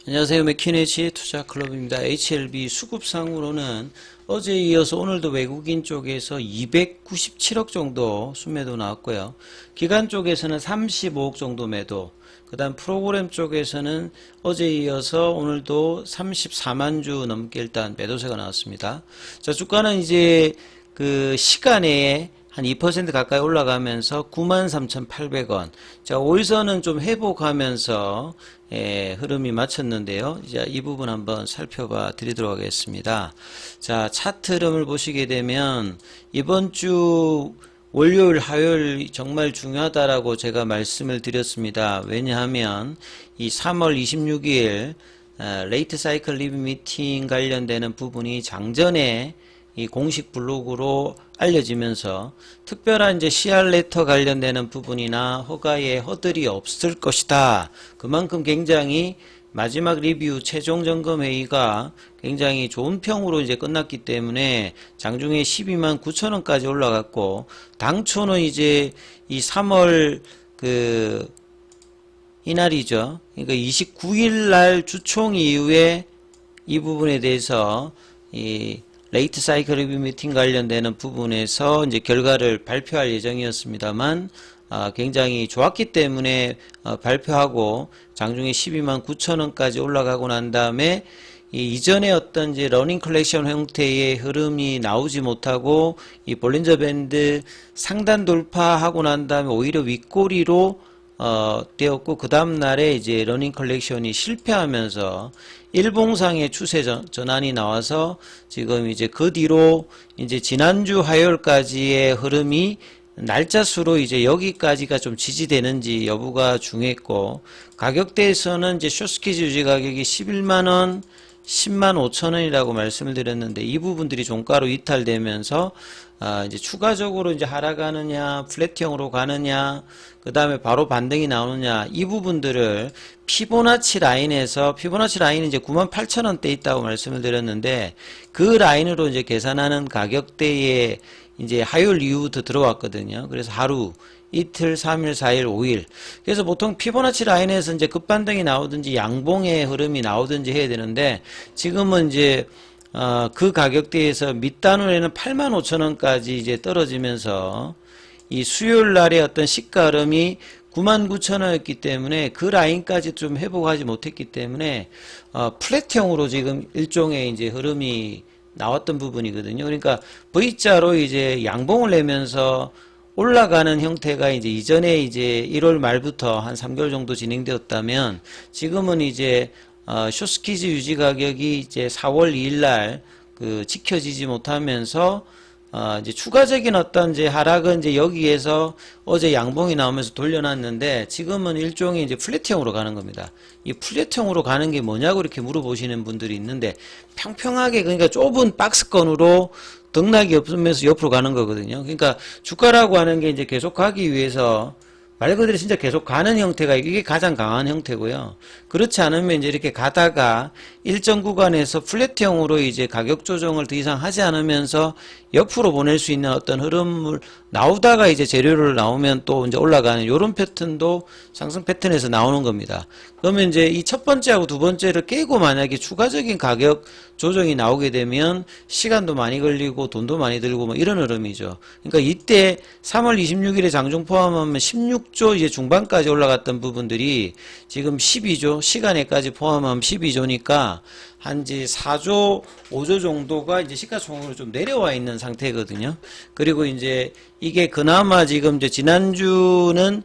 안녕하세요. 맥키네치 투자클럽입니다. HLB 수급상으로는 어제에 이어서 오늘도 외국인 쪽에서 297억 정도 순매도 나왔고요. 기관 쪽에서는 35억 정도 매도, 그 다음 프로그램 쪽에서는 어제에 이어서 오늘도 34만 주 넘게 일단 매도세가 나왔습니다. 자, 주가는 이제 그 시간에 한 2% 가까이 올라가면서 93,800원. 자, 5일선은 좀 회복하면서 흐름이 맞췄는데요. 이제 이 부분 한번 살펴봐 드리도록 하겠습니다. 자, 차트 흐름을 보시게 되면 이번 주 월요일, 화요일 정말 중요하다라고 제가 말씀을 드렸습니다. 왜냐하면 이 3월 26일 레이트 사이클 리뷰 미팅 관련되는 부분이 장전에 이 공식 블로그로 알려지면서 특별한 이제 CR 레터 관련되는 부분이나 허가에 허들이 없을 것이다. 그만큼 굉장히 마지막 리뷰 최종 점검 회의가 굉장히 좋은 평으로 이제 끝났기 때문에 장중에 12만 9천 원까지 올라갔고, 당초는 이제 이 3월 이날이죠. 그러니까 29일 날 주총 이후에 이 부분에 대해서 이 레이트 사이클 리뷰 미팅 관련되는 부분에서 이제 결과를 발표할 예정이었습니다만, 굉장히 좋았기 때문에 발표하고 장중에 12만 9천 원까지 올라가고 난 다음에 이전에 어떤 이제 러닝 컬렉션 형태의 흐름이 나오지 못하고 이 볼린저 밴드 상단 돌파하고 난 다음에 오히려 윗꼬리로 되었고, 그 다음날에 이제 러닝 컬렉션이 실패하면서 일봉상의 추세 전환이 나와서 지금 이제 그 뒤로 이제 지난주 화요일까지의 흐름이 날짜 수로 이제 여기까지가 좀 지지되는지 여부가 중요했고, 가격대에서는 이제 숏스퀴즈 유지 가격이 11만원, 10만 5천 원이라고 말씀을 드렸는데, 이 부분들이 종가로 이탈되면서 이제 추가적으로 이제 하락하느냐, 플랫형으로 가느냐, 그 다음에 바로 반등이 나오느냐, 이 부분들을 피보나치 라인에서, 피보나치 라인이 이제 98,000원대 있다고 말씀을 드렸는데, 그 라인으로 이제 계산하는 가격대에 이제 화요일 이후부터 들어왔거든요. 그래서 하루, 이틀, 3일, 4일, 5일. 그래서 보통 피보나치 라인에서 이제 급반등이 나오든지 양봉의 흐름이 나오든지 해야 되는데, 지금은 이제 그 가격대에서 밑단원에는 85,000원까지 이제 떨어지면서 이 수요일 날의 어떤 시가 흐름이 99,000원이었기 때문에 그 라인까지 좀 회복하지 못했기 때문에 플랫형으로 지금 일종의 이제 흐름이 나왔던 부분이거든요. 그러니까 V자로 이제 양봉을 내면서 올라가는 형태가 이제 이전에 이제 1월 말부터 한 3개월 정도 진행되었다면, 지금은 이제 숏스퀴즈 유지 가격이 이제 4월 2일 날 지켜지지 못하면서 이제 추가적인 어떤 이제 하락은 이제 여기에서 어제 양봉이 나오면서 돌려놨는데, 지금은 일종의 이제 플랫형으로 가는 겁니다. 이 플랫형으로 가는 게 뭐냐고 이렇게 물어보시는 분들이 있는데, 평평하게, 그러니까 좁은 박스권으로 등락이 없으면서 옆으로 가는 거거든요. 그러니까 주가라고 하는 게 이제 계속 가기 위해서 말 그대로 진짜 계속 가는 형태가 이게 가장 강한 형태고요. 그렇지 않으면 이제 이렇게 가다가 일정 구간에서 플랫형으로 이제 가격 조정을 더 이상 하지 않으면서 옆으로 보낼 수 있는 어떤 흐름을 나오다가 이제 재료를 나오면 또 이제 올라가는 이런 패턴도 상승 패턴에서 나오는 겁니다. 그러면 이제 이 첫 번째하고 두 번째를 깨고 만약에 추가적인 가격 조정이 나오게 되면 시간도 많이 걸리고 돈도 많이 들고 뭐 이런 흐름이죠. 그러니까 이때 3월 26일에 장중 포함하면 16조 이제 중반까지 올라갔던 부분들이 지금 12조, 시간에까지 포함하면 12조니까 한지 4조, 5조 정도가 이제 시가총액으로 좀 내려와 있는 상태거든요. 그리고 이제 이게 그나마 지금 이제 지난주는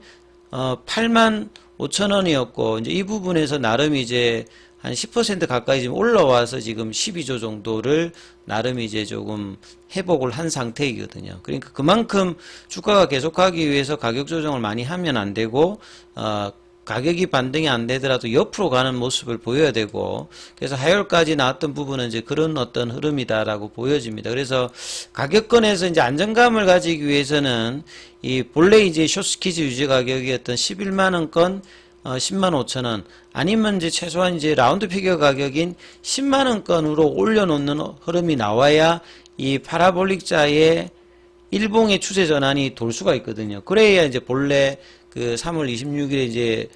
8만 5천 원이었고, 이제 이 부분에서 나름 이제 한 10% 가까이 지금 올라와서 지금 12조 정도를 나름 이제 조금 회복을 한 상태이거든요. 그러니까 그만큼 주가가 계속하기 위해서 가격 조정을 많이 하면 안 되고, 가격이 반등이 안 되더라도 옆으로 가는 모습을 보여야 되고, 그래서 하요일까지 나왔던 부분은 이제 그런 어떤 흐름이다라고 보여집니다. 그래서 가격권에서 이제 안정감을 가지기 위해서는 이 본래 이제 숏스퀴즈 유지 가격이었던 11만원권 10만 5천 원, 아니면 이제 최소한 이제 라운드 피겨 가격인 10만 원권으로 올려놓는 흐름이 나와야 이 파라볼릭자의 일봉의 추세 전환이 돌 수가 있거든요. 그래야 이제 본래 그 3월 26일에 이제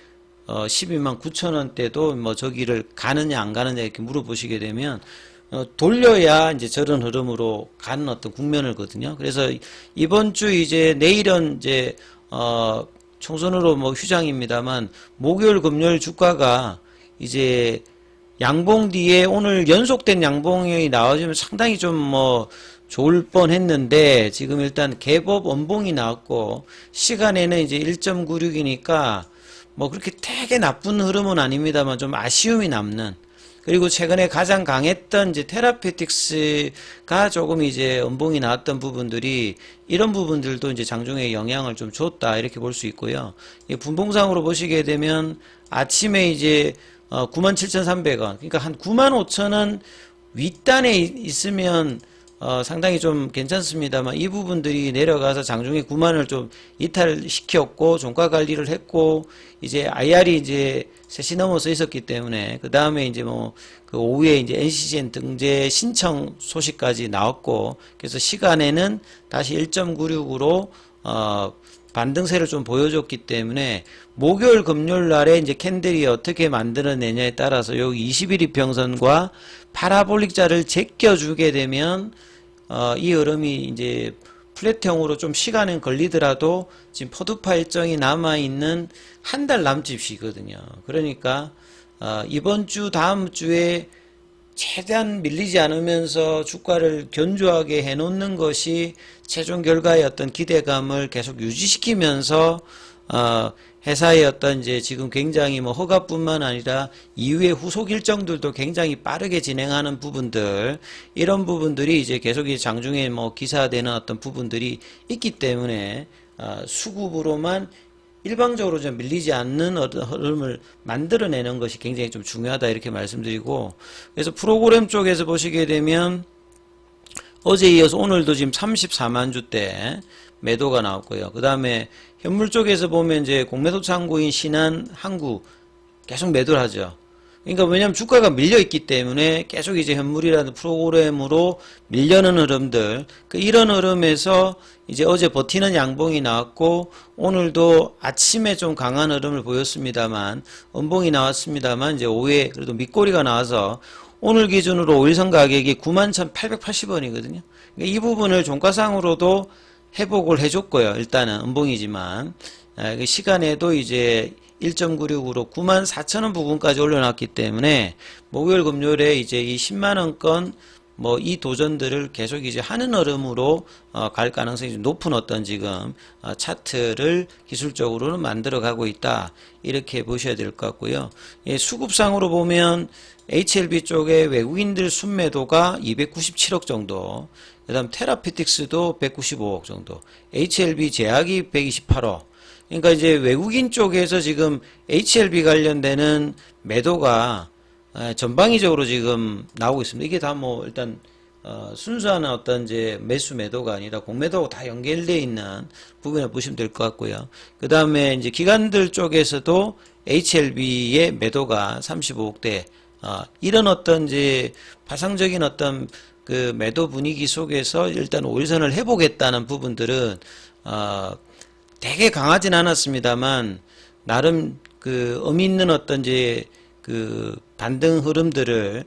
12만 9천 원대도 뭐 저기를 가느냐 안 가느냐 이렇게 물어보시게 되면 돌려야 이제 저런 흐름으로 가는 어떤 국면을거든요. 그래서 이번 주 이제 내일은 이제 총선으로 뭐 휴장입니다만 목요일 금요일 주가가 이제 양봉 뒤에 오늘 연속된 양봉이 나와주면 상당히 좀 뭐 좋을 뻔 했는데 지금 일단 개법 원봉이 나왔고 시간에는 이제 1.96이니까 뭐 그렇게 되게 나쁜 흐름은 아닙니다만 좀 아쉬움이 남는, 그리고 최근에 가장 강했던 이제 테라페틱스가 조금 이제 음봉이 나왔던 부분들이 이런 부분들도 이제 장중에 영향을 좀 줬다 이렇게 볼 수 있고요. 분봉상으로 보시게 되면 아침에 이제 97,300원, 그러니까 한 95,000원 윗단에 있으면 상당히 좀 괜찮습니다만 이 부분들이 내려가서 장중에 9만을 좀 이탈시켰고 종가 관리를 했고 이제 IR이 이제 3시 넘어서 있었기 때문에 그 다음에 이제 뭐 그 오후에 이제 NCCN 등재 신청 소식까지 나왔고 그래서 시간에는 다시 1.96으로 반등세를 좀 보여줬기 때문에 목요일 금요일 날에 이제 캔들이 어떻게 만들어내냐에 따라서 여기 21 이평선과 파라볼릭자를 제껴주게 되면 이 흐름이 이제 플랫형으로 좀 시간은 걸리더라도 지금 퍼두파 일정이 남아있는 한 달 남짓이거든요. 그러니까 이번 주 다음 주에 최대한 밀리지 않으면서 주가를 견조하게 해놓는 것이 최종 결과의 어떤 기대감을 계속 유지시키면서 회사의 어떤 이제 지금 굉장히 뭐 허가뿐만 아니라 이후의 후속 일정들도 굉장히 빠르게 진행하는 부분들, 이런 부분들이 이제 계속 장중에 뭐 기사되는 어떤 부분들이 있기 때문에 수급으로만 일방적으로 좀 밀리지 않는 흐름을 만들어내는 것이 굉장히 좀 중요하다 이렇게 말씀드리고, 그래서 프로그램 쪽에서 보시게 되면 어제 이어서 오늘도 지금 34만 주대 매도가 나왔고요. 그 다음에 현물 쪽에서 보면 이제 공매도 창구인 신한, 항구 계속 매도를 하죠. 그러니까 왜냐하면 주가가 밀려있기 때문에 계속 이제 현물이라는 프로그램으로 밀려는 흐름들, 이런 흐름에서 이제 어제 버티는 양봉이 나왔고 오늘도 아침에 좀 강한 흐름을 보였습니다만 음봉이 나왔습니다만 이제 오후에 그래도 밑꼬리가 나와서 오늘 기준으로 5일선 가격이 91,880원이거든요. 그러니까 이 부분을 종가상으로도 회복을 해줬고요. 일단은 음봉이지만 시간에도 이제 1.96으로 94,000원 부근까지 올려놨기 때문에 목요일 금요일에 이제 이 10만원권 뭐 이 도전들을 계속 이제 하는 흐름으로 갈 가능성이 좀 높은 어떤 지금 차트를 기술적으로는 만들어 가고 있다 이렇게 보셔야 될 것 같고요. 예, 수급상으로 보면 HLB 쪽에 외국인들 순매도가 297억 정도, 그 다음 테라피틱스도 195억 정도, HLB 제약이 128억. 그러니까 이제 외국인 쪽에서 지금 HLB 관련되는 매도가 전방위적으로 지금 나오고 있습니다. 이게 다 뭐 일단 순수한 어떤 이제 매수 매도가 아니라 공매도하고 다 연결되어 있는 부분에 보시면 될 것 같고요. 그 다음에 이제 기관들 쪽에서도 HLB의 매도가 35억대, 이런 어떤 이제 파상적인 어떤 그 매도 분위기 속에서 일단 5일선을 해보겠다는 부분들은 되게 강하진 않았습니다만 나름 그 의미 있는 어떤 이제 그 반등 흐름들을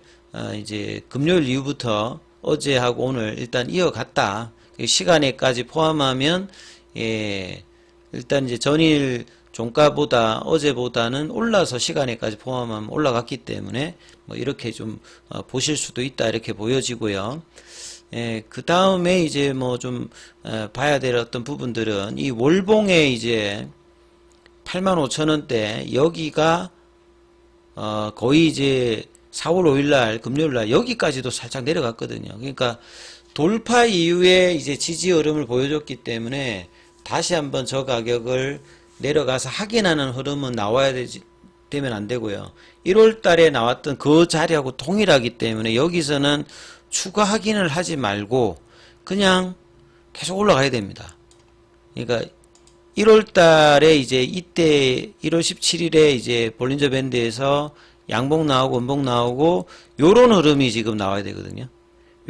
이제 금요일 이후부터 어제하고 오늘 일단 이어갔다. 시간에까지 포함하면 예, 일단 이제 전일 종가보다 어제보다는 올라서 시간에까지 포함하면 올라갔기 때문에 뭐 이렇게 좀 보실 수도 있다 이렇게 보여지고요. 예, 그 다음에 이제 뭐 좀 봐야 될 어떤 부분들은 이 월봉에 이제 85,000원대 여기가 거의 이제 4월 5일날 금요일날 여기까지도 살짝 내려갔거든요. 그러니까 돌파 이후에 이제 지지 흐름을 보여줬기 때문에 다시 한번 저 가격을 내려가서 확인하는 흐름은 나와야 되면 안 되고요. 1월 달에 나왔던 그 자리하고 동일하기 때문에 여기서는 추가 확인을 하지 말고 그냥 계속 올라가야 됩니다. 그러니까 1월 달에 이제 이때 1월 17일에 이제 볼린저 밴드에서 양봉 나오고 음봉 나오고 요런 흐름이 지금 나와야 되거든요.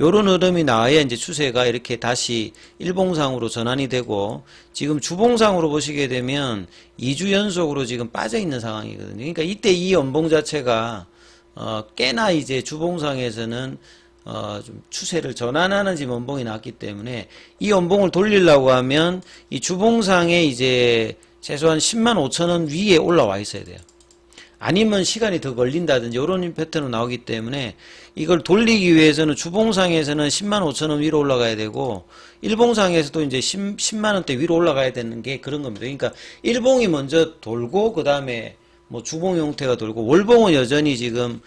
요런 흐름이 나와야 이제 추세가 이렇게 다시 일봉상으로 전환이 되고, 지금 주봉상으로 보시게 되면 2주 연속으로 지금 빠져 있는 상황이거든요. 그러니까 이때 이 연봉 자체가 꽤나 이제 주봉상에서는 좀 추세를 전환하는 지금 연봉이 나왔기 때문에 이 연봉을 돌리려고 하면 이 주봉상에 이제 최소한 10만 5천 원 위에 올라와 있어야 돼요. 아니면 시간이 더 걸린다든지 이런 패턴으로 나오기 때문에 이걸 돌리기 위해서는 주봉상에서는 10만 5천 원 위로 올라가야 되고, 일봉상에서도 이제 10만 원대 위로 올라가야 되는 게 그런 겁니다. 그러니까 일봉이 먼저 돌고 그 다음에 뭐 주봉 형태가 돌고, 월봉은 여전히 지금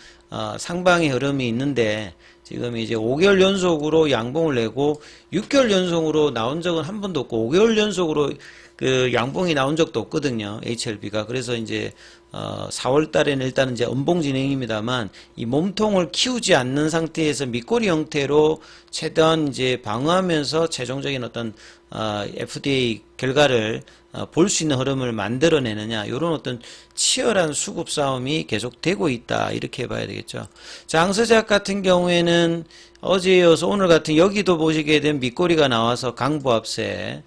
상방의 흐름이 있는데 지금 이제 5개월 연속으로 양봉을 내고 6개월 연속으로 나온 적은 한 번도 없고 5개월 연속으로 그 양봉이 나온 적도 없거든요. HLB가. 그래서 이제 4월 달에는 일단은 이제 음봉 진행입니다만 이 몸통을 키우지 않는 상태에서 밑꼬리 형태로 최대한 이제 방어하면서 최종적인 어떤 FDA 결과를 볼 수 있는 흐름을 만들어내느냐, 이런 어떤 치열한 수급 싸움이 계속되고 있다, 이렇게 봐야 되겠죠. 장서작 같은 경우에는 어제 이어서 오늘 같은, 여기도 보시게 되면 밑꼬리가 나와서 강보합세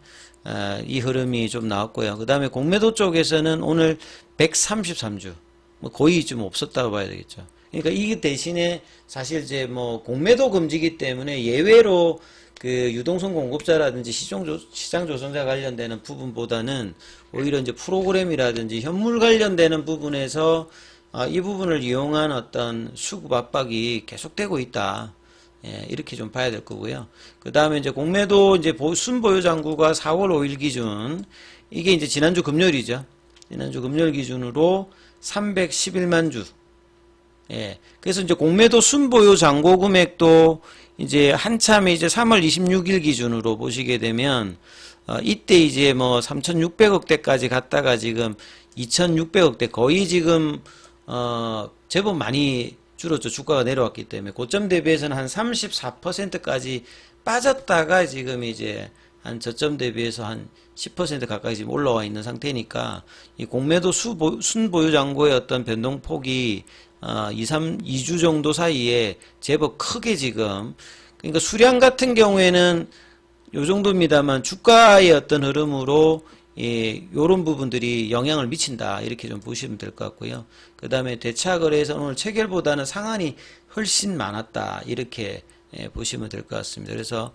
이 흐름이 좀 나왔고요. 그 다음에 공매도 쪽에서는 오늘 133주 뭐 거의 좀 없었다고 봐야 되겠죠. 그러니까 이 대신에 사실 이제 뭐 공매도 금지기 때문에 예외로 그 유동성 공급자라든지 시장 조성자 관련되는 부분보다는 오히려 이제 프로그램이라든지 현물 관련되는 부분에서 이 부분을 이용한 어떤 수급 압박이 계속되고 있다. 예, 이렇게 좀 봐야 될 거고요. 그 다음에 이제 공매도 이제 순보유 잔고가 4월 5일 기준, 이게 이제 지난주 금요일이죠. 지난주 금요일 기준으로 311만 주. 예. 그래서 이제 공매도 순보유 잔고 금액도 이제 한참에 이제 3월 26일 기준으로 보시게 되면, 이때 이제 뭐 3,600억대까지 갔다가 지금 2,600억대, 거의 지금, 제법 많이 줄었죠. 주가가 내려왔기 때문에. 고점 대비해서는 한 34%까지 빠졌다가 지금 이제 한 저점 대비해서 한 10% 가까이 지금 올라와 있는 상태니까, 이 공매도 순보유 잔고의 어떤 변동폭이 2주 정도 사이에 제법 크게 지금, 그러니까 수량 같은 경우에는 요 정도입니다만 주가의 어떤 흐름으로 요런 부분들이 영향을 미친다, 이렇게 좀 보시면 될 것 같고요. 그 다음에 대차거래에서 오늘 체결보다는 상한이 훨씬 많았다, 이렇게 보시면 될 것 같습니다. 그래서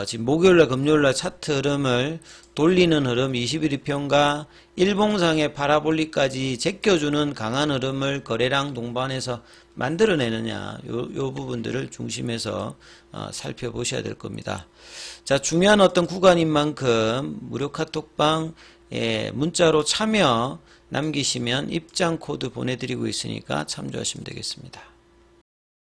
지금 목요일날 금요일날 차트 흐름을 돌리는 흐름, 21일평가 일봉상의 파라볼릭까지 제껴주는 강한 흐름을 거래량 동반해서 만들어내느냐, 요 부분들을 중심에서 살펴보셔야 될 겁니다. 자, 중요한 어떤 구간인 만큼 무료 카톡방 문자로 참여 남기시면 입장 코드 보내드리고 있으니까 참조하시면 되겠습니다.